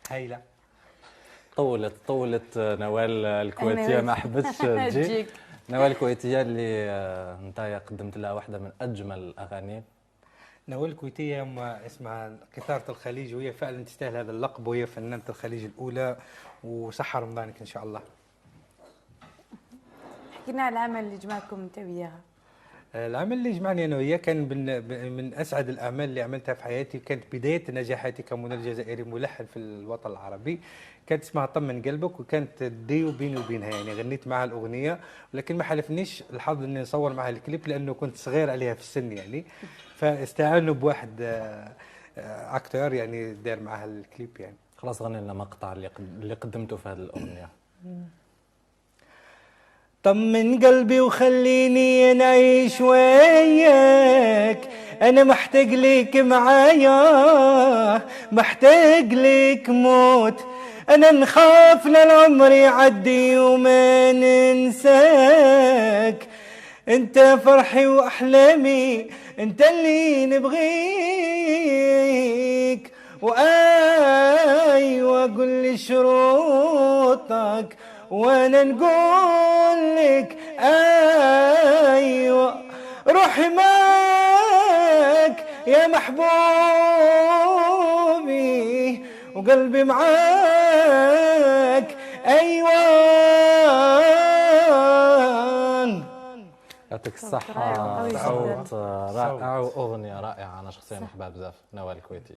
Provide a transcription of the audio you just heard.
هايله. طولت نوال الكويتيه ما حبتش تجي. نوال الكويتيه اللي انت قدمت لها واحده من اجمل الاغاني. نوال الكويتيه اسمها قطاره الخليج، وهي فعلا تستاهل هذا اللقب، وهي فنانه الخليج الاولى، وصحه رمضانك ان شاء الله. حكينا على العمل اللي جمعكم انت وياها. العمل اللي جمعني انا وياه كان من اسعد الاعمال اللي عملتها في حياتي، كانت بدايه نجاحاتي كمنى جزائري ملحن في الوطن العربي. كانت اسمها طمن قلبك، وكانت ديو بيني وبينها، يعني غنيت معها الاغنيه، ولكن ما حالفنيش الحظ اني نصور معها الكليب لانه كنت صغير عليها في السن يعني. فاستعانوا بواحد اكتر يعني دار معها الكليب يعني. خلاص غني لنا مقطع اللي قدمته في هذه الاغنيه. طمن قلبي وخليني نعيش وياك، انا محتاج ليك معايا، محتاج ليك موت، انا نخاف للعمر يعدي وما ننساك، انت فرحي واحلامي، انت اللي نبغيك، وايوه قول لي شروطك وانا نقول لك ايوه، روحي معاك يا محبوبي، وقلبي معاك ايوه. يعطيك الصحة، صوت رائع وأغنية رائعة. أنا شخصيا نحبها بزاف، نوال الكويتي.